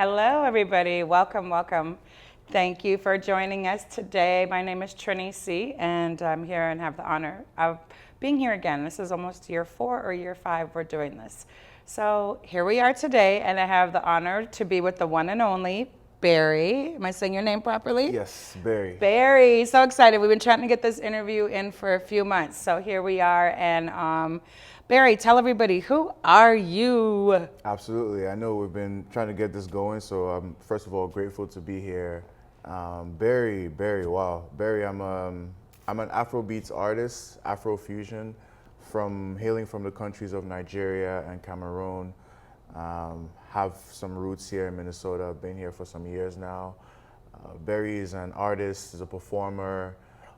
Hello, everybody. Welcome, welcome. Thank you for joining us today. My name is Trinny Cee, and I'm here and have the honor of being here again. This is almost year 4 or year 5 we're doing this. So here we are today, and I have the honor to be with the one and only Beri. Am I saying your name properly? Yes, Beri. Beri, so excited. We've been trying to get this interview in for a few months, so here we are. And Beri, tell everybody, who are you? Absolutely. I know we've been trying to get this going, so I'm first of all grateful to be here. Beri, wow. Beri, I'm an AfroBeats artist, Afrofusion, hailing from the countries of Nigeria and Cameroon. Have some roots here in Minnesota. I've been here for some years now. Beri is an artist, is a performer,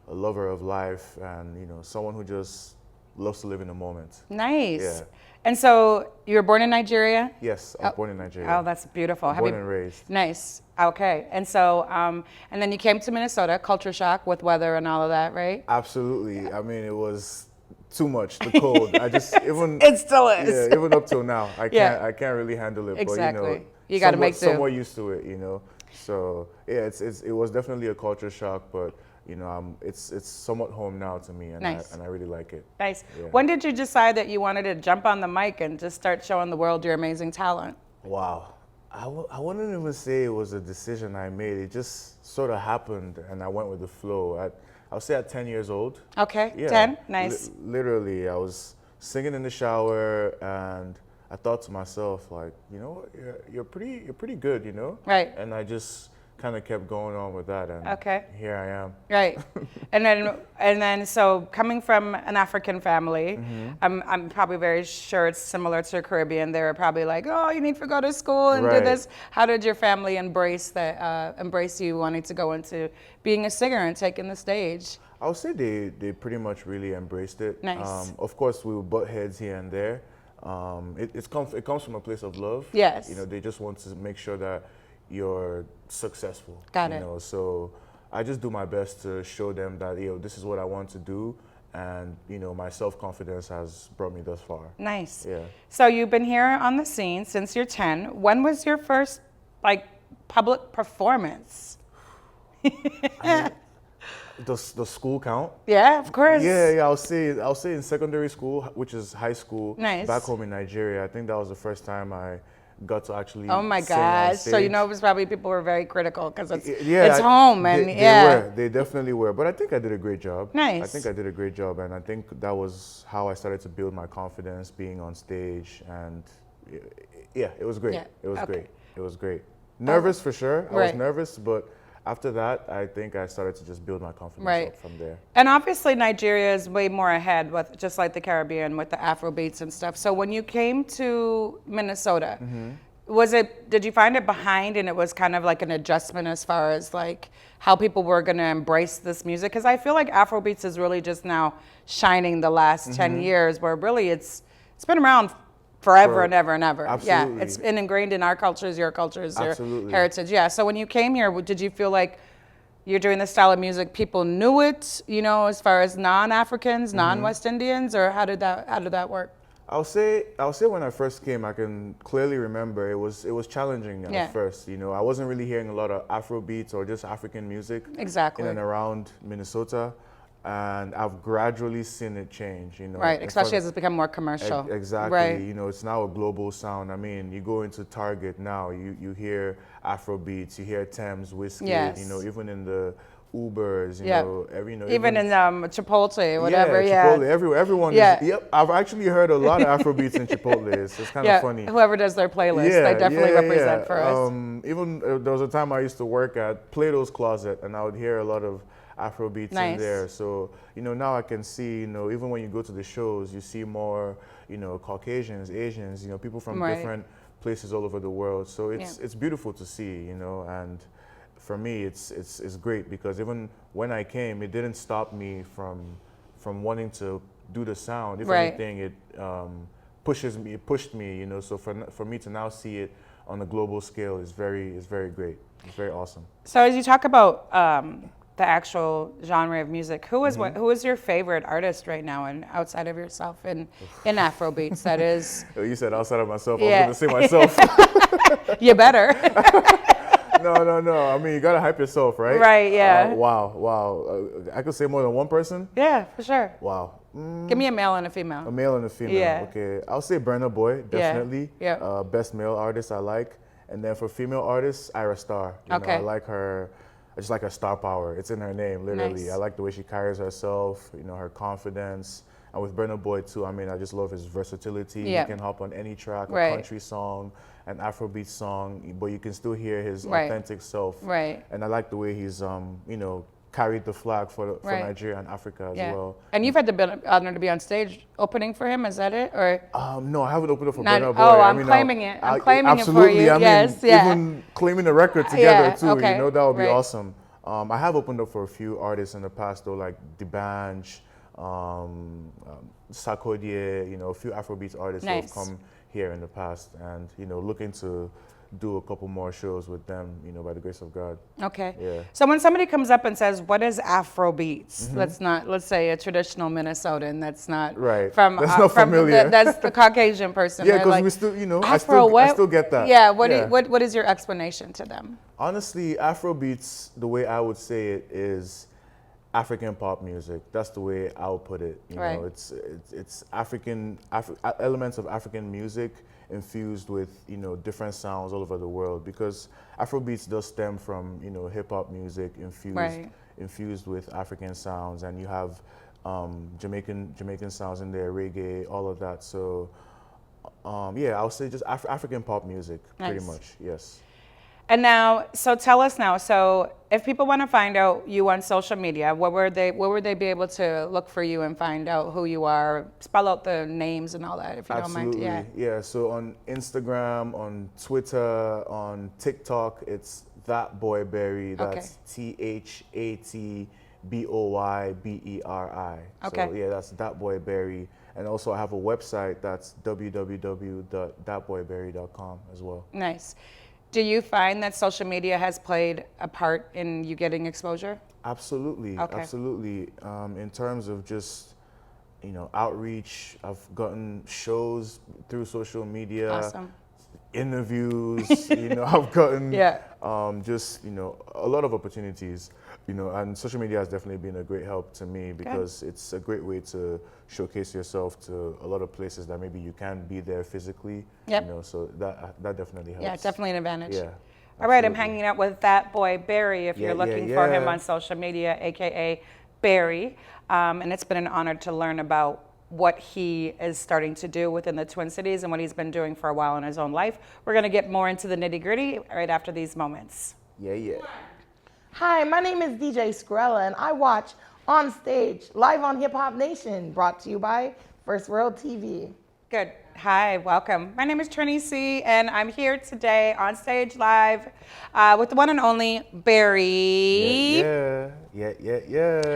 a lover of life, and someone who just loves to live in the moment. Nice. Yeah. And so you were born in Nigeria? Yes, I was born in Nigeria. Oh, that's beautiful. Born and raised. Nice. Okay. And so, and then you came to Minnesota, culture shock with weather and all of that, right? Absolutely. I mean, it was too much, the cold. I just even it still is. Yeah, even up till now, I can't really handle it. Exactly. But you got to make do. Somewhat used to it, So yeah, it was definitely a culture shock, but it's somewhat home now to me, and nice. I really like it. Nice. Yeah. When did you decide that you wanted to jump on the mic and just start showing the world your amazing talent? Wow. I wouldn't even say it was a decision I made. It just sort of happened, and I went with the flow. I'll say at 10 years old. Okay, yeah, 10, nice. Literally, I was singing in the shower, and I thought to myself, like, you're pretty good, Right. And I just kind of kept going on with that, and here I am. Right. and then so coming from an African family, I'm probably very sure it's similar to Caribbean. They were probably like, oh, you need to go to school and do this. How did your family embrace you wanting to go into being a singer and taking the stage? I would say they pretty much really embraced it. Nice. Of course, we would butt heads here and there. It comes from a place of love. Yes. They just want to make sure that you're successful. Got it. So I just do my best to show them that this is what I want to do, and my self-confidence has brought me thus far. Nice. Yeah. So you've been here on the scene since you're 10. When was your first public performance? Does the school count? Yeah, of course. Yeah. I'll say in secondary school, which is high school. Nice. Back home in Nigeria. I think that was the first time I got to actually oh my sing on gosh. stage. So it was probably people were very critical because it's home and they definitely were, but I think I did a great job. Nice. I think I did a great job, and I think that was how I started to build my confidence being on stage, and yeah, it was great. It was great. It was great. Nervous for sure. I was nervous, but after that, I think I started to just build my confidence up from there. And obviously Nigeria is way more ahead with just like the Caribbean with the Afrobeats and stuff. So when you came to Minnesota, did you find it behind and it was kind of like an adjustment as far as like how people were going to embrace this music? Because I feel like Afrobeats is really just now shining the last 10 years, where really it's been around forever and ever and ever. Absolutely. Yeah, it's been ingrained in our cultures, your cultures, absolutely. Your heritage. Yeah. So when you came here, did you feel like you're doing this style of music, people knew it, as far as non-Africans, non-West Indians, or how did that work? I'll say when I first came, I can clearly remember it was challenging at first. I wasn't really hearing a lot of Afrobeats or just African music exactly in and around Minnesota. And I've gradually seen it change, Right, especially as it's become more commercial. Exactly. Right. It's now a global sound. I mean, you go into Target now, you hear Afrobeats, you hear Thames whiskey, even in the Ubers, even in Chipotle, whatever. Chipotle, everyone is. Yep, I've actually heard a lot of Afrobeats in Chipotle. It's kind of funny. Whoever does their playlist, they definitely represent for us. Even there was a time I used to work at Plato's Closet, and I would hear a lot of Afrobeats in there. So, now I can see, even when you go to the shows, you see more, Caucasians, Asians, people from different places all over the world. So it's beautiful to see, and for me, it's great because even when I came, it didn't stop me from wanting to do the sound. If anything, it pushed me, So for me to now see it on a global scale is very great. It's very awesome. So as you talk about the actual genre of music, who is your favorite artist right now, and outside of yourself in Afrobeats? That is. You said outside of myself. I was going to say myself. You better. No. I mean, you gotta hype yourself, right? Right, yeah. Wow. I could say more than one person? Yeah, for sure. Wow. Give me a male and a female. A male and a female. Yeah. Okay. I'll say Burna Boy, definitely. Yeah. Best male artist I like. And then for female artists, Ira Star. You know, I like her. I just like her star power. It's in her name, literally. Nice. I like the way she carries herself, you know, her confidence. And with Burna Boy too, I mean, I just love his versatility. He can hop on any track, a country song, an Afrobeat song, but you can still hear his authentic self. Right. And I like the way he's, you know, carried the flag for Nigeria and Africa as well. And you've had the honor to be on stage opening for him, is that it? Or no, I haven't opened up for Burna Boy. Oh, I'm claiming it. I'm claiming it for you. I mean, even claiming the record together too, okay. you know, that would be awesome. I have opened up for a few artists in the past though, like D'banj, Sarkodie, you know, a few Afrobeats artists who have come here in the past, and you know, looking to do a couple more shows with them, you know, by the grace of God. Okay. Yeah. So when somebody comes up and says, "What is Afrobeats?" Let's say a traditional Minnesotan. That's not from. That's not familiar. That's the Caucasian person. Yeah, because like, we still, you know, Afro, I still get that. Yeah. What is your explanation to them? Honestly, Afrobeats, the way I would say it is African pop music. That's the way I would put it. You know, it's African elements of African music infused with, you know, different sounds all over the world, because Afrobeats does stem from, you know, hip hop music infused with African sounds, and you have Jamaican sounds in there, reggae, all of that. So yeah, I would say just African pop music, pretty much. Yes. And now, so tell us now, so if people want to find out you on social media, where would they be able to look for you and find out who you are? Spell out the names and all that, if you don't mind. Yeah, so on Instagram, on Twitter, on TikTok, it's That Boy Beri. That's ThatBoyBeri. Okay. So yeah, that's That Boy Beri. And also I have a website, that's www.thatboyberi.com as well. Nice. Do you find that social media has played a part in you getting exposure? Absolutely, absolutely. In terms of just, you know, outreach, I've gotten shows through social media, interviews, you know, I've gotten just, you know, a lot of opportunities, you know, and social media has definitely been a great help to me, because it's a great way to showcase yourself to a lot of places that maybe you can't be there physically. You know, so that definitely helps. Yeah, definitely an advantage. Yeah. All right, I'm hanging out with That Boy Beri if you're looking for him on social media, aka Beri. And it's been an honor to learn about what he is starting to do within the Twin Cities and what he's been doing for a while in his own life. We're going to get more into the nitty-gritty right after these moments. Yeah. Hi, my name is DJ Skrella, and I watch On Stage, live on Hip Hop Nation, brought to you by First World TV. Good. Hi, welcome. My name is Trinny Cee, and I'm here today on stage live with the one and only Beri. Yeah.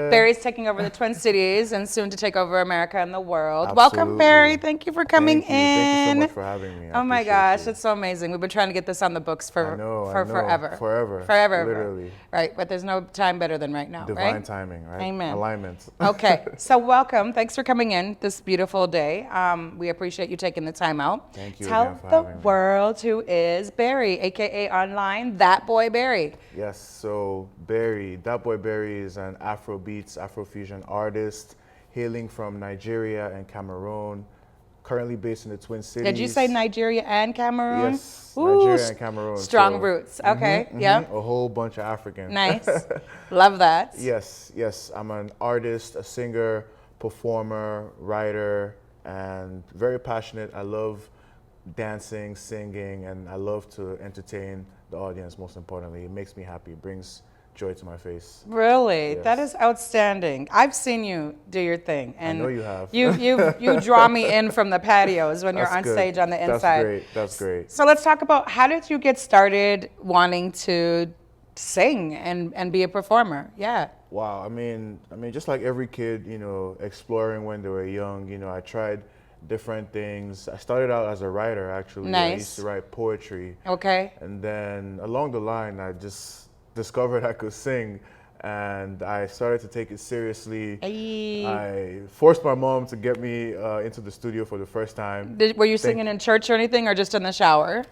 Beri's taking over the Twin Cities and soon to take over America and the world. Absolutely. Welcome, Beri. Thank you for coming in. Thank you so much for having me. Oh my gosh, it's so amazing. We've been trying to get this on the books for forever. Forever. Literally. Right, but there's no time better than right now, Divine timing, right? Amen. Alignment. Okay, so welcome. Thanks for coming in this beautiful day. We appreciate you taking the time out. Thank you Tell again for the having me. world who is Beri, aka online That Boy Beri. Yes, so Beri, That Boy Beri is an Afrobeats, Afrofusion artist hailing from Nigeria and Cameroon, currently based in the Twin Cities. Did you say Nigeria and Cameroon? Yes, Ooh, Nigeria and Cameroon. Strong roots. Okay, yeah. A whole bunch of Africans. Nice. Love that. Yes. I'm an artist, a singer, performer, writer, and very passionate. I love dancing, singing, and I love to entertain the audience, most importantly. It makes me happy. It brings joy to my face. Really? Yes. That is outstanding. I've seen you do your thing. And I know you have. You draw me in from the patios when you're on stage on the inside. That's great. So let's talk about, how did you get started wanting to sing and be a performer? Yeah. Wow, I mean, just like every kid, you know, exploring when they were young, you know, I tried different things. I started out as a writer, actually. Nice. I used to write poetry. Okay. And then along the line, I just discovered I could sing. and I started to take it seriously. Ay. I forced my mom to get me into the studio for the first time. Were you singing in church or anything, or just in the shower?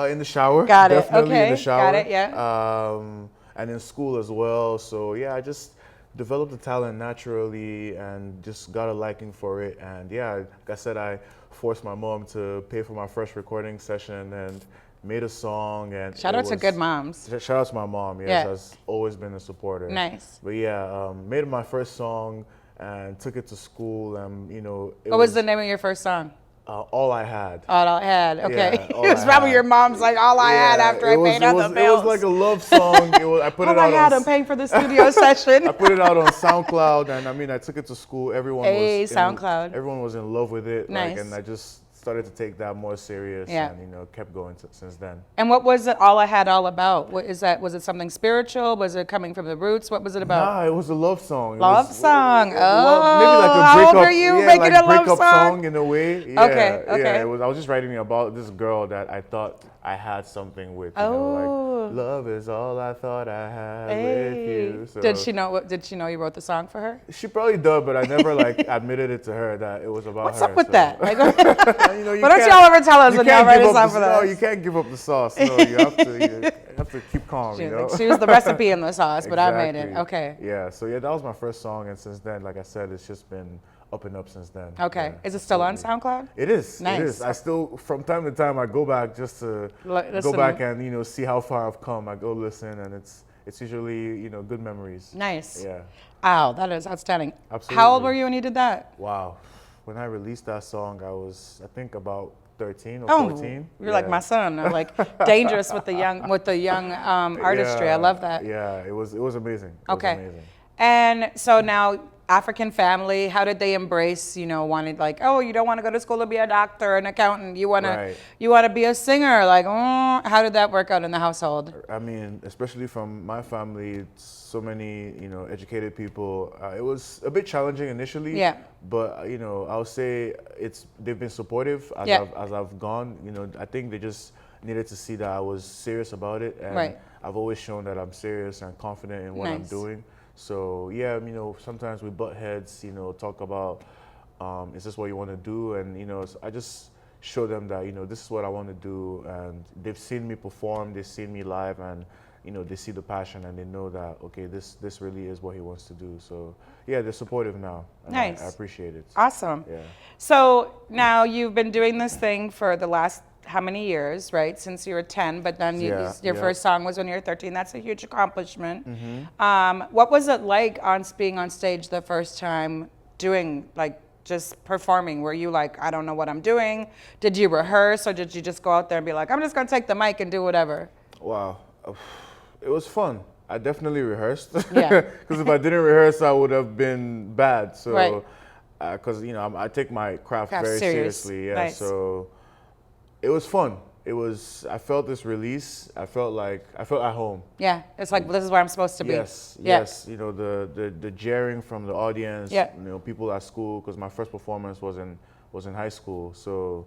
In the shower. Got it. Definitely Okay. in the shower. Got it. Yeah. And in school as well. So yeah, I just developed the talent naturally and just got a liking for it. And yeah, like I said, I forced my mom to pay for my first recording session and made a song. And Shout out to good moms. Shout out to my mom. Yes, Yeah. has always been a supporter. Nice. But yeah, made my first song and took it to school. And you know, What was the name of your first song? All I Had. All I Had. Okay. Yeah, All It was I probably Had. your mom's like, all I had after I paid all the bills. It was like a love song. I put it All I out had, on I'm paying for the studio session. I put it out on SoundCloud, and I mean, I took it to school. Everyone SoundCloud. Everyone was in love with it. Nice. And I just started to take that more serious, Yeah. and kept going since then. And what was it All I Had all about? What is that? Was it something spiritual? Was it coming from the roots? What was it about? Nah, it was a love song. Love song. Maybe like a how breakup. old are you Yeah, making like a love breakup song? in a way. Yeah, Okay, okay. Yeah, I was just writing about this girl that I thought I had something with. Oh. Like love is all I thought I had Hey. with you. So Did she know? Did she know you wrote the song for her? She probably did, but I never admitted it to her that it was about What's her. up with so. that? Like, You why don't y'all ever tell us when y'all write a song for No, us? you can't give up the sauce. No, you have to keep calm. She was the recipe in the sauce, but I made it. Exactly. Okay. Yeah. So yeah, that was my first song, and since then, like I said, it's just been up and up since then. Okay. Yeah, Is it still on absolutely. SoundCloud? It is. Nice. It is. I still, from time to time, I go back just to Listen. go back and see how far I've come. I go listen, and it's usually good memories. Nice. Yeah. Wow, that is outstanding. Absolutely. How old were you when you did that? Wow. When I released that song, I was, I think, about 13 or 14. You're like my son. I'm like dangerous with the young artistry. Yeah, I love that. Yeah, it was amazing. It Okay. was amazing. And so now, African family, how did they embrace, wanting like, oh, you don't want to go to school to be a doctor, an accountant, you want to be a singer, like, oh, how did that work out in the household? I mean, especially from my family, so many, educated people, it was a bit challenging initially. Yeah. But, I'll say they've been supportive as I've gone. I think they just needed to see that I was serious about it. And I've always shown that I'm serious and confident in what I'm doing. So yeah, sometimes we butt heads, talk about, is this what you want to do? And, I just show them that, this is what I want to do. And they've seen me perform, they've seen me live, and, they see the passion and they know that, okay, this really is what he wants to do. So yeah, they're supportive now. And Nice. I appreciate it. Awesome. Yeah. So now you've been doing this thing for the last how many years, right? Since you were 10, but then your first song was when you were 13. That's a huge accomplishment. Mm-hmm. What was it like being on stage the first time doing, just performing? Were you like, I don't know what I'm doing? Did you rehearse, or did you just go out there and be like, I'm just gonna take the mic and do whatever? Wow. It was fun. I definitely rehearsed. Yeah. Because if I didn't rehearse, I would have been bad. So, Right. Because I take my craft very serious. seriously. Yeah. Nice. So it was fun. I felt this release. I felt at home. Yeah, it's like, this is where I'm supposed to be. Yes, Yeah. yes. The jeering from the audience. Yeah. People at school, because my first performance was in high school. So,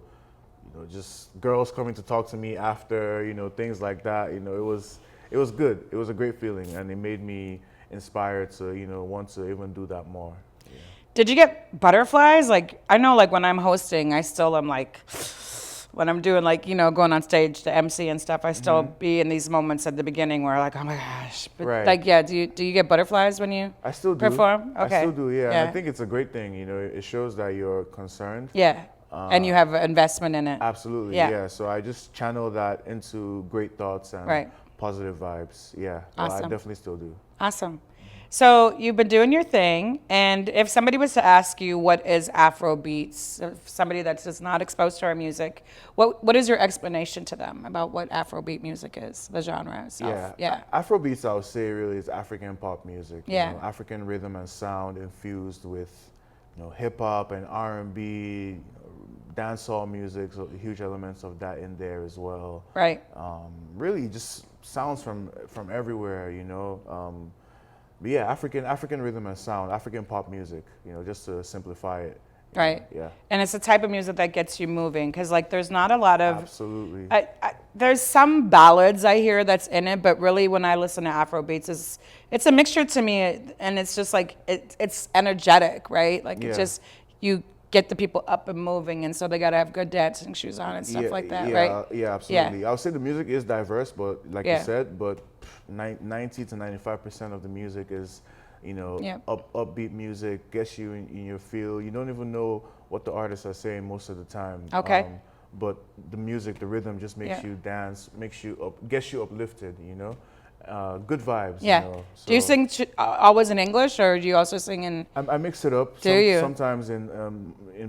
just girls coming to talk to me after, things like that. It was good. It was a great feeling, and it made me inspired to, want to even do that more. Yeah. Did you get butterflies? I know, when I'm hosting, I still am when I'm doing going on stage to MC and stuff, I still be in these moments at the beginning where oh my gosh. But Right. do you get butterflies when you I still do. perform? Okay. I still do, yeah. Yeah. And I think it's a great thing, it shows that you're concerned. Yeah. And you have investment in it. Absolutely, Yeah. yeah. So I just channel that into great thoughts and Right. positive vibes. Yeah, well, I Awesome. definitely still do. Awesome. So you've been doing your thing, and if somebody was to ask you what is Afrobeats, if somebody that's just not exposed to our music, what is your explanation to them about what Afrobeat music is, the genre itself? Yeah. Afrobeats, I would say, really is African pop music. Yeah. African rhythm and sound infused with, hip hop and R&B, dancehall music, so huge elements of that in there as well. Right. Really, just sounds from everywhere. But yeah, African rhythm and sound, African pop music. Just to simplify it, Right. Yeah. And it's the type of music that gets you moving because, like, there's not a lot of. Absolutely. There's some ballads I hear that's in it, but really when I listen to Afrobeats, it's a mixture to me, and it's just like it's energetic, right? Like it just you get the people up and moving, and so they gotta have good dancing shoes on and stuff like that, right? Yeah, absolutely. I would say the music is diverse, but like you said, but 90 to 95% of the music is, you know, upbeat music, gets you in your feel. You don't even know what the artists are saying most of the time. Okay. But the music, the rhythm just makes you dance, gets you uplifted, you know. Good vibes. Yeah. You know, so do you sing always in English, or do you also sing in? I mix it up. Do you? Sometimes in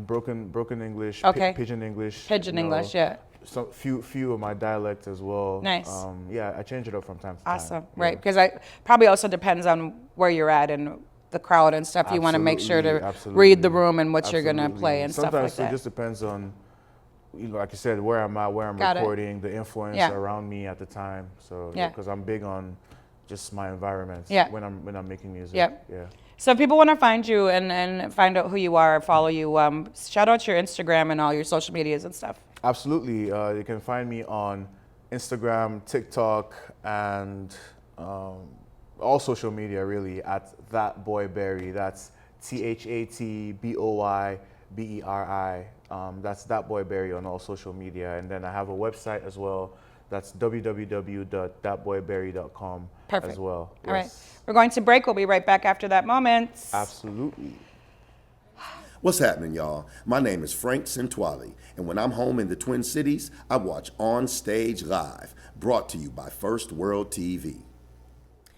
broken English, pidgin English. Pidgin English, yeah. Some few of my dialect as well. Nice. I change it up from time to time. Awesome, right? Because I probably also depends on where you're at and the crowd and stuff. You want to make sure to read the room and what you're gonna play and stuff like that. Sometimes it just depends on, you know, like you said, where I'm at, where I'm recording, the influence around me at the time. So because I'm big on just my environment when I'm making music. Yeah. So if people want to find you and find out who you are, follow you, shout out your Instagram and all your social medias and stuff. Absolutely. You can find me on Instagram, TikTok, and all social media really at that BoyBeri. That's ThatBoyBeri. That's that BoyBeri on all social media. And then I have a website as well. That's www.thatboyberi.com as well. All right. We're going to break. We'll be right back after that moment. Absolutely. What's happening, y'all? My name is Frank Centuali, and when I'm home in the Twin Cities, I watch On Stage Live, brought to you by First World TV.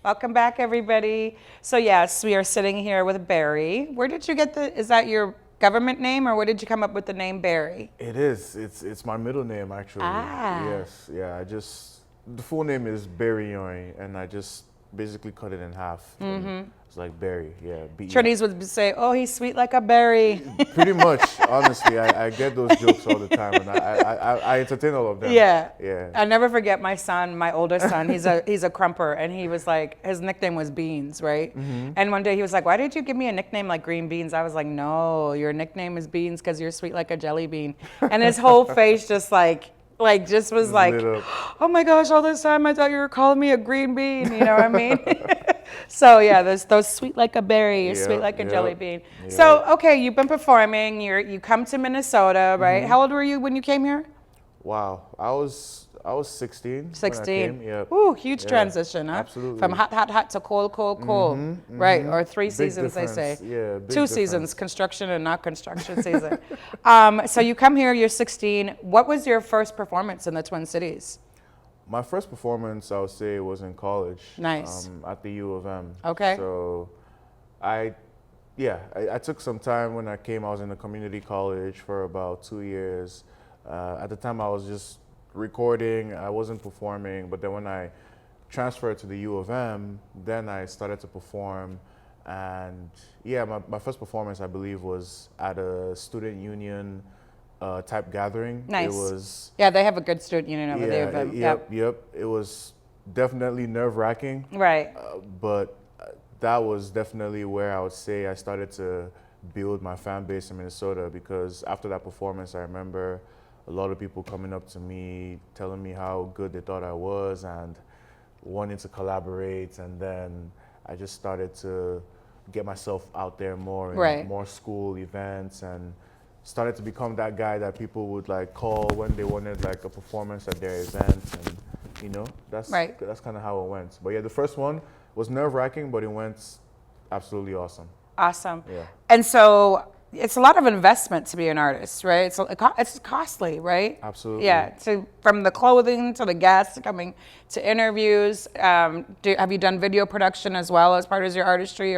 Welcome back, everybody. So yes, we are sitting here with Beri. Where did you get is that your government name, or where did you come up with the name Beri? It is. It's my middle name, actually. Yes. Yeah. The full name is Beri, and I just basically cut it in half. It's like Beri, Trinnies would say, "Oh, he's sweet like a berry." Pretty much, honestly, I get those jokes all the time, and I entertain all of them. Yeah. I never forget my son, my oldest son. He's a crumper, and he was like, his nickname was Beans, right? And one day he was like, "Why did you give me a nickname like Green Beans?" I was like, "No, your nickname is Beans because you're sweet like a jelly bean." And his whole face just just was like, "Oh my gosh, all this time I thought you were calling me a green bean," you know what I mean? So yeah, those sweet like a berry, sweet like a jelly bean. So okay, you've been performing. You come to Minnesota, right? How old were you when you came here? Wow, I was 16. 16. Yeah. Ooh, huge transition, huh? Absolutely. From hot to cold, right? Or 3 seasons, they say. Yeah. 2 seasons, construction and not construction season. So you come here, you're 16. What was your first performance in the Twin Cities? My first performance, I would say, was in college. Nice. At the U of M. Okay. So, I took some time when I came. I was in a community college for about 2 years. At the time, I was just recording. I wasn't performing. But then when I transferred to the U of M, then I started to perform. And my first performance, I believe, was at a student union type gathering. Nice. It was. Yeah, they have a good student union over there. Yep. It was definitely nerve-wracking. Right. But that was definitely where I would say I started to build my fan base in Minnesota, because after that performance, I remember a lot of people coming up to me, telling me how good they thought I was and wanting to collaborate. And then I just started to get myself out there more in more school events, and started to become that guy that people would like call when they wanted like a performance at their event. And you know, that's kind of how it went. But yeah, the first one was nerve-wracking, but it went absolutely awesome. Awesome. Yeah. And so it's a lot of investment to be an artist, right? It's costly, right? Absolutely. Yeah. So from the clothing to the gas to coming to interviews, have you done video production as well as part of your artistry,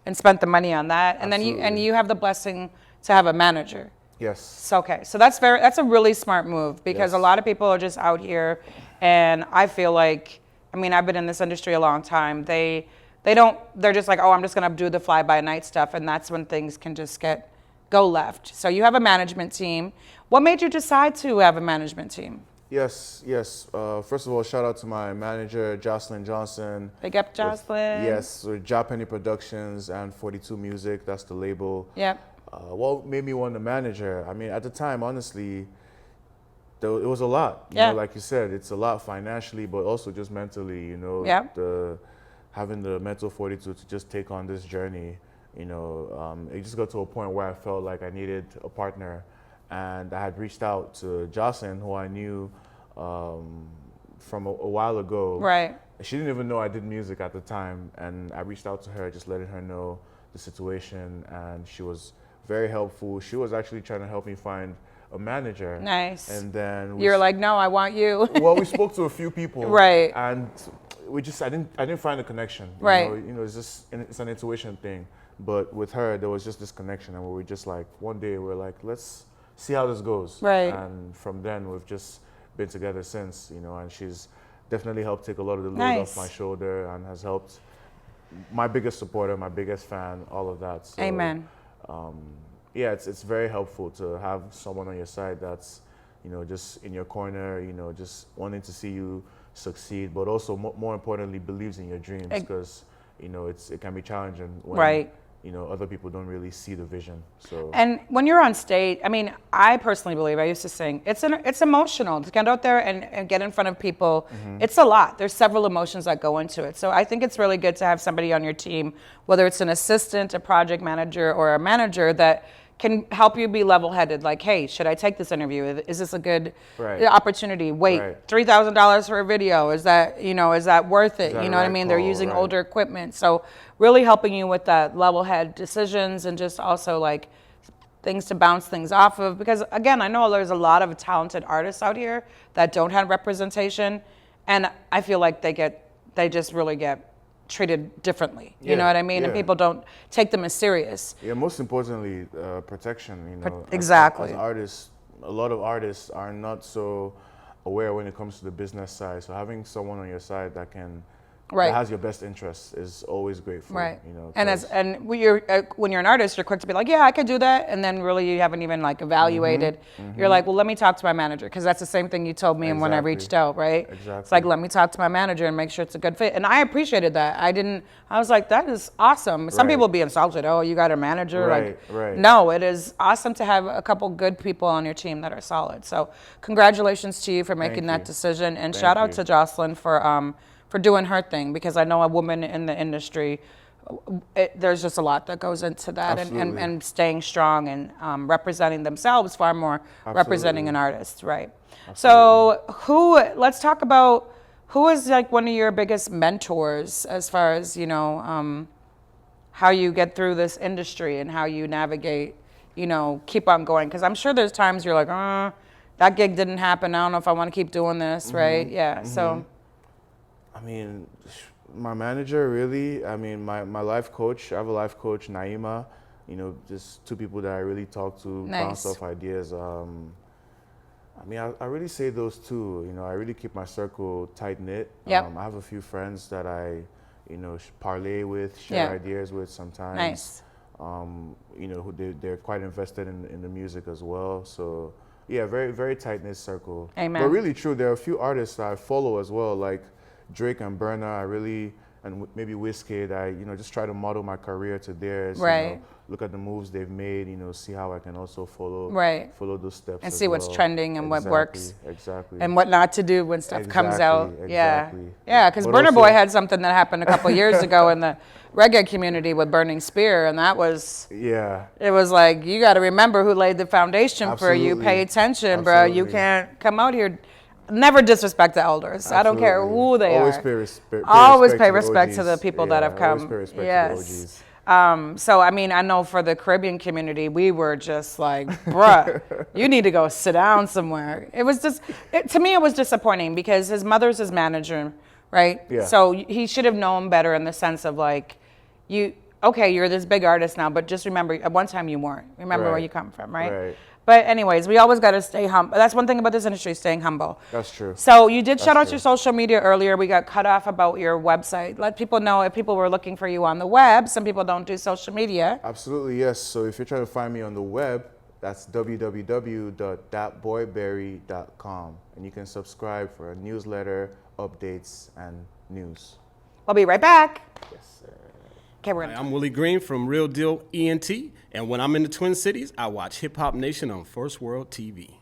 and spent the money on that? And Absolutely. then you have the blessing to have a manager. Yes. So, okay. So that's a really smart move, because a lot of people are just out here, and I feel like, I mean, I've been in this industry a long time. They're just like, oh, I'm just going to do the fly-by-night stuff, and that's when things can just go left. So you have a management team. What made you decide to have a management team? Yes, yes. First of all, shout out to my manager, Jocelyn Johnson. Big up, Jocelyn. Yes, with Japanese Productions and 42 Music, that's the label. Yep. What made me want to manager? I mean, at the time, honestly, it was a lot. You Yeah. know, like you said, it's a lot financially, but also just mentally, you know, Yep. having the mental fortitude to just take on this journey. You know, it just got to a point where I felt like I needed a partner. And I had reached out to Jocelyn, who I knew from a while ago. Right. She didn't even know I did music at the time. And I reached out to her, just letting her know the situation. And she was very helpful. She was actually trying to help me find a manager. Nice. And then You're like, no, I want you. well, we spoke to a few people. Right. And I didn't find a connection. Right. You know, it's an intuition thing. But with her, there was just this connection. And we were just like, one day we're like, let's see how this goes. Right. And from then, we've just been together since, you know, and she's definitely helped take a lot of the load Nice. off my shoulder and has helped my biggest supporter, my biggest fan, all of that. So, Amen. Yeah, it's very helpful to have someone on your side that's, you know, just in your corner, you know, just wanting to see you succeed, but also more importantly, believes in your dreams, because, you know, it can be challenging when, Right. you know, other people don't really see the vision. So And when you're on stage, I mean, I personally believe, I used to sing, it's emotional to get out there and get in front of people. It's a lot. There's several emotions that go into it. So I think it's really good to have somebody on your team, whether it's an assistant, a project manager, or a manager that can help you be level-headed. Like, hey, should I take this interview? Is this a good Right. opportunity? Wait, Right. $3,000 for a video. Is that worth it? that You a know what I right mean? They're call? using Right. older equipment. So really helping you with that level-head decisions and just also like things to bounce things off of. Because again, I know there's a lot of talented artists out here that don't have representation. And I feel like they just really get treated differently. You know Yeah, what I mean? And yeah. people don't take them as serious. yeah, most importantly, protection. You know, Exactly. As artists, a lot of artists are not so aware when it comes to the business side. So having someone on your side that Right. that has your best interests is always grateful. Right. You know, And 'cause- when you're an artist, you're quick to be like, yeah, I could do that, and then really you haven't even like evaluated. You're like, well, let me talk to my manager, because that's the same thing you told me when I Exactly. reached out, right? Exactly. It's like, let me talk to my manager and make sure it's a good fit. And I appreciated that. I was like, that is awesome. Some Right. people be insulted. Oh, you got a manager? Right, like, right. no, it is awesome to have a couple good people on your team that are solid. So congratulations to you for making that you. decision, and Thank shout out you. to Jocelyn for doing her thing, because I know a woman in the industry, there's just a lot that goes into that, Absolutely. and staying strong and representing themselves far more representing an artist, right? So let's talk about who is like one of your biggest mentors as far as, you know, how you get through this industry and how you navigate, you know, keep on going. Because I'm sure there's times you're like, that gig didn't happen. I don't know if I want to keep doing this, right? Yeah, so. I mean, my manager, really. I mean, my life coach. I have a life coach, Naima. You know, just two people that I really talk to, bounce Nice. off ideas. I mean, I really say those two. You know, I really keep my circle tight knit. Yep. I have a few friends that I, you know, parlay with, share Yeah. ideas with sometimes. Nice. You know, they're quite invested in the music as well. So yeah, very very tight knit circle. Amen. But really true. There are a few artists that I follow as well, like Drake and Burna. I really, and maybe Wizkid. I, you know, just try to model my career to theirs. You Right. know, look at the moves they've made. You know, see how I can also follow Right. follow those steps And as see what's well. trending and what works. Exactly. And what not to do when stuff comes out. Exactly, Yeah. exactly. Yeah, because But Burna also- Boy had something that happened a couple years ago in the reggae community with Burning Spear, and that was, Yeah. it was like, you got to remember who laid the foundation for you. Absolutely. Pay attention, bro. You Absolutely. can't come out here. Never disrespect the elders. I don't care Absolutely. who they Always are. Pay respect. Always pay to the respect to the OGs. people that have Yeah, come. Always pay respect Yes. to the OGs. So, I mean, I know for the Caribbean community, we were just like, bruh, you need to go sit down somewhere. It was just, to me, it was disappointing because his mother's his manager, right? Yeah. So he should have known better in the sense of like, you're this big artist now, but just remember, at one time you weren't. Remember where Right. you come from, right? Right. But anyways, we always got to stay humble. That's one thing about this industry, staying humble. That's true. So you did shout out true. your social media earlier. We got cut off about your website. Let people know if people were looking for you on the web. Some people don't do social media. Absolutely, yes. So if you're trying to find me on the web, That's www.thatboyberi.com. And you can subscribe for a newsletter, updates, and news. We'll be right back. Yes, sir. Okay, we're Hi, gonna I'm Willie Green from Real Deal ENT, and when I'm in the Twin Cities, I watch Hip Hop Nation on First World TV.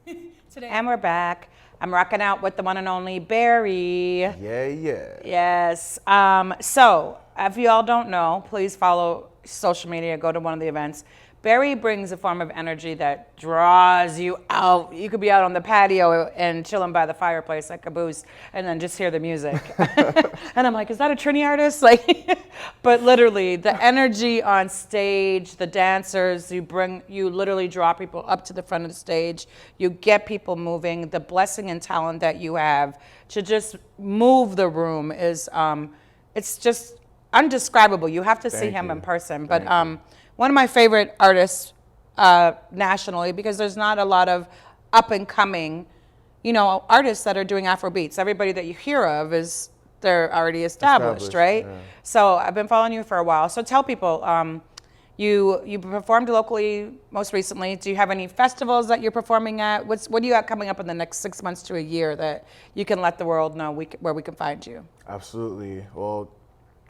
and we're back. I'm rocking out with the one and only Beri. Yeah. Yes. So, if you all don't know, please follow social media, go to one of the events. Beri brings a form of energy that draws you out. You could be out on the patio and chilling by the fireplace like Caboose and then just hear the music. And I'm like, is that a Trinny artist? Like, but literally the energy on stage, the dancers, you literally draw people up to the front of the stage. You get people moving. The blessing and talent that you have to just move the room is, it's just undescribable. You have to see him in person. But one of my favorite artists nationally, because there's not a lot of up and coming, artists that are doing Afrobeats. Everybody that you hear of they're already established, right? Yeah. So I've been following you for a while. So tell people, you performed locally most recently. Do you have any festivals that you're performing at? What do you got coming up in the next 6 months to a year that you can let the world know where we can find you? Absolutely. Well,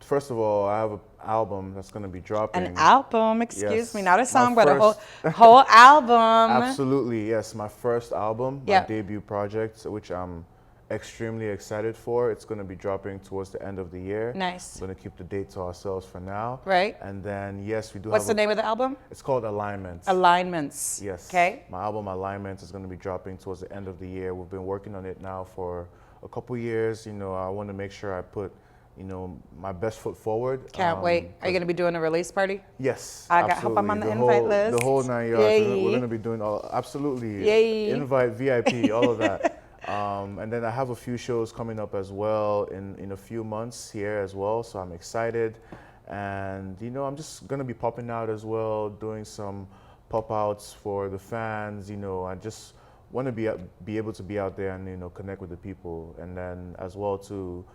first of all, I have an album that's going to be dropping. An album, excuse Yes. me, not a My song, but a first- whole album. Absolutely, yes. My first album, my Yeah. debut project, which I'm extremely excited for. It's going to be dropping towards the end of the year. Nice. We're going to keep the date to ourselves for now. Right. And then, yes, we do What's the have name of the album? It's called Alignments. Alignments. Yes. Okay. My album Alignments is going to be dropping towards the end of the year. We've been working on it now for a couple years. I want to make sure I put my best foot forward. Can't wait. Are you going to be doing a release party? Yes, I hope I'm on the absolutely. invite list. The whole 9 yards. Yay. We're going to be doing absolutely. Yay. Invite, VIP, all of that. And then I have a few shows coming up as well in a few months here as well. So I'm excited. And, I'm just going to be popping out as well, doing some pop-outs for the fans. I just want to be able to be out there and, connect with the people. And then as well, too,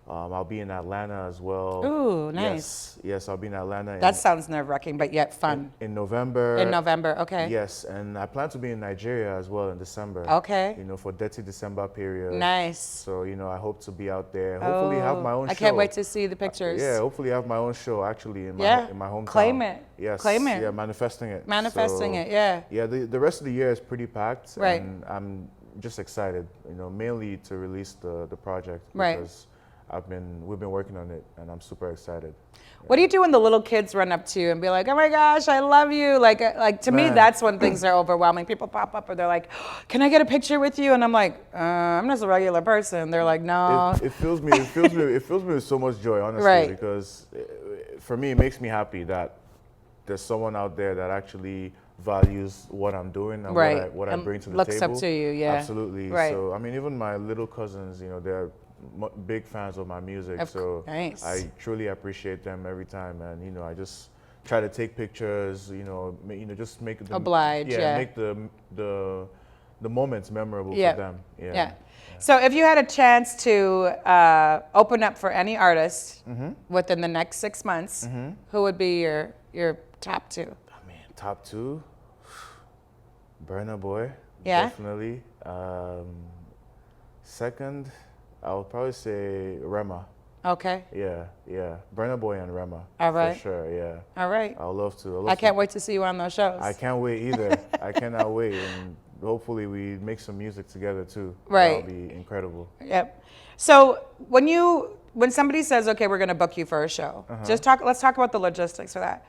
I'll be in Atlanta as well. Ooh, nice. Yes, I'll be in Atlanta. That sounds nerve-wracking, but yet fun. In November. In November, okay. Yes, and I plan to be in Nigeria as well in December. Okay. For Dirty December period. Nice. So, I hope to be out there. Hopefully have my own show. I can't wait to see the pictures. Yeah, hopefully have my own show actually in my hometown. Claim it. Yes. Claim it. Yeah, manifesting it. Manifesting it, yeah. Yeah, the rest of the year is pretty packed. Right. And I'm just excited, mainly to release the project. Right. Because we've been working on it and I'm super excited. What do you do when the little kids run up to you and be like, oh my gosh, I love you? Like to me, Man. that's when things are overwhelming. People pop up or they're like, can I get a picture with you? And I'm like, I'm just a regular person. They're like, no. It fills me with so much joy, honestly, Right. because for me, it makes me happy that there's someone out there that actually values what I'm doing and Right. what I And bring to the looks table. up to you, yeah. Absolutely. Right. So, even my little cousins, they're big fans of my music. So Nice. I truly appreciate them every time. And, I just try to take pictures, just make them. Oblige, yeah. Make the moments memorable Yeah. for them. Yeah. So if you had a chance to open up for any artist within the next 6 months, who would be your top two? Top two, Burna Boy. Yeah? Definitely. Second, I would probably say Rema. Okay. Yeah. Burna Boy and Rema. All right. For sure, yeah. All right. I'd love to. I can't wait to see you on those shows. I can't wait either. I cannot wait. And hopefully we make some music together too. Right. That'll be incredible. Yep. So when somebody says, okay, we're going to book you for a show, let's talk about the logistics of that.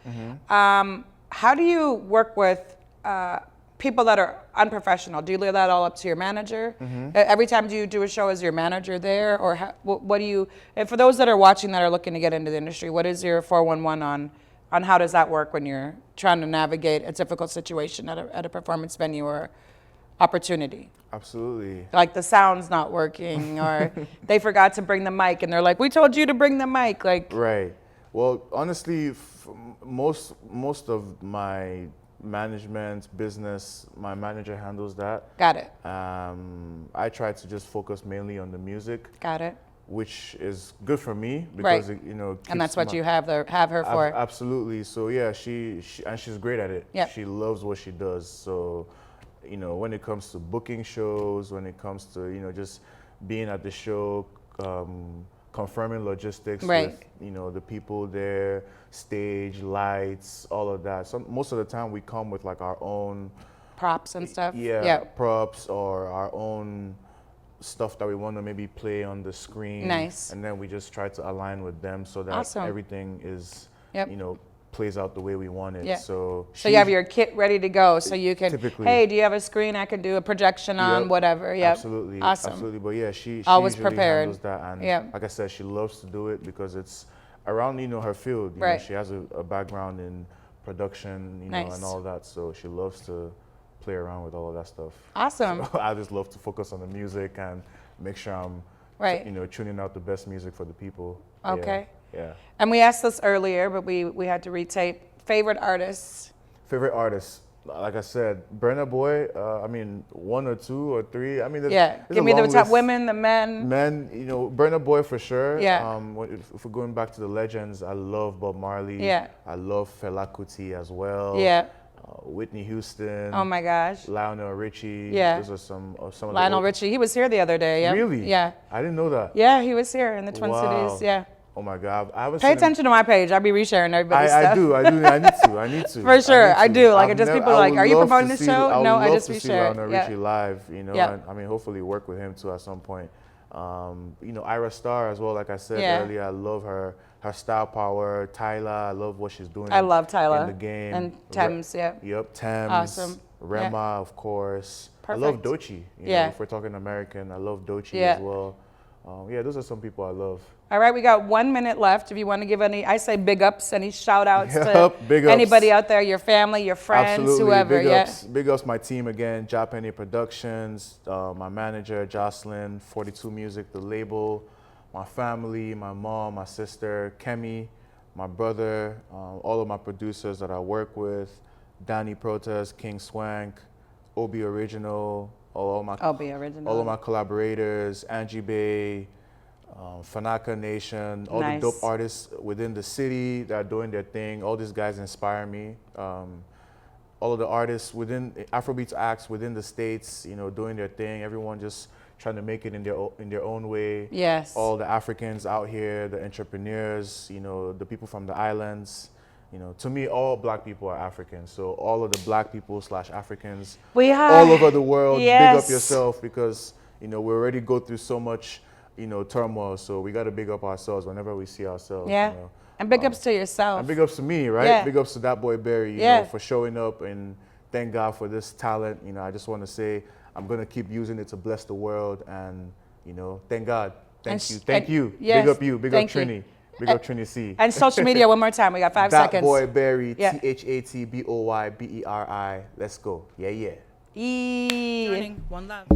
How do you work with people that are unprofessional? Do you leave that all up to your manager? Every time you do a show, is your manager there? Or what do you, and for those that are watching that are looking to get into the industry, what is your 411 on how does that work when you're trying to navigate a difficult situation at a performance venue or opportunity? Absolutely. Like the sound's not working or they forgot to bring the mic and they're like, we told you to bring the mic. Like, Right. Well, honestly, most of my management business, my manager handles that. got it. I try to just focus mainly on the music. Got it. which is good for me because Right. it, you know, And that's keeps what you have her for. Absolutely. So yeah, she and she's great at it. Yep. She loves what she does. So, you know, when it comes to booking shows, when it comes to, you know, just being at the show, confirming logistics Right. with, you know, the people there, stage, lights, all of that. So most of the time we come with like our own Props and stuff. yeah, props or our own stuff that we want to maybe play on the screen. Nice. And then we just try to align with them so that Awesome. everything is, Yep. you know, plays out the way we want it. Yeah. So So you have your kit ready to go, so you can. Typically. Hey, do you have a screen I can do a projection on? Yep. Whatever. Yep. Absolutely. Awesome. Absolutely. But yeah, she Always usually prepared. handles that. And Yep. like I said, she loves to do it because it's around, you know, her field. You know, Right. she has a background in production, you know, Nice. and all that. So she loves to play around with all of that stuff. Awesome. So I just love to focus on the music and make sure I'm, Right. you know, tuning out the best music for the people. Okay. Yeah. And we asked this earlier, but we had to retape. Favorite artists? Favorite artists? Like I said, Burna Boy. I mean, 1 or 2 or 3. I mean, Yeah. there's Give a me the long top list. women, the men. Men, you know, Burna Boy for sure. Yeah. If we're going back to the legends, I love Bob Marley. Yeah. I love Fela Kuti as well. Yeah. Whitney Houston. Oh my gosh. Lionel Richie. Yeah. Those are some of the Lionel old- Richie. He was here the other day. Yeah. Really? Yeah. I didn't know that. Yeah, he was here in the Twin Wow. Cities. Yeah. Oh my God. I haven't Pay seen him- attention to my page. I'll be resharing everybody's I stuff. do. I need to. For sure, I need to. do. Like, I've just nev- people are I like, would "Are you love promoting to the see- show?" I would No, I love just to see reshare it. Lionel Yeah. Richie live, you know, Yeah. and I mean, hopefully work with him too at some point. You know, Ira Star as well, like I said Yeah. earlier, I love her star power. Tyla, I love what she's doing. I love Tyla. in the game. And Thames, yeah. Yep, Thames. Awesome. Rema, of course. I love Perfect. Doechii. You Yeah. know, if we're talking American, I love Doechii Yeah. as well. Yeah, those are some people I love. All right, we got 1 minute left. If you want to give any, I say big ups, any shout outs to Yep, big ups. anybody out there, your family, your friends, Absolutely. whoever. Big Yeah. ups, big ups my team again, Japanese Productions, my manager, Jocelyn, 42 Music, the label, my family, my mom, my sister, Kemi, my brother, all of my producers that I work with, Danny Protest, King Swank, Obi Original, Obi Original. all of my collaborators, Angie Bay, Fanaka Nation, all Nice. the dope artists within the city that are doing their thing. All these guys inspire me. All of the artists within Afrobeats acts within the States, you know, doing their thing. Everyone just trying to make it in their own way. Yes. All the Africans out here, the entrepreneurs, you know, the people from the islands. You know, to me, all black people are Africans. So all of the black people / Africans We are. all over the world, big Yes. up yourself because, you know, we already go through so much, you know, turmoil. So we got to big up ourselves whenever we see ourselves. Yeah. You know. And big ups to yourself. And big ups to me, right? Yeah. Big ups to that boy Beri, you Yeah. know, for showing up, and thank God for this talent. You know, I just want to say I'm going to keep using it to bless the world, and, you know, thank God. Thank you. Thank you. Yes. Big up you. Big up Thank you. Trinny. Big up Trinny Cee. And social media one more time. We got 5 that seconds. boy Beri, Yeah. ThatBoyBeri. Let's go. Yeah, yeah. Yee. Joining One Love.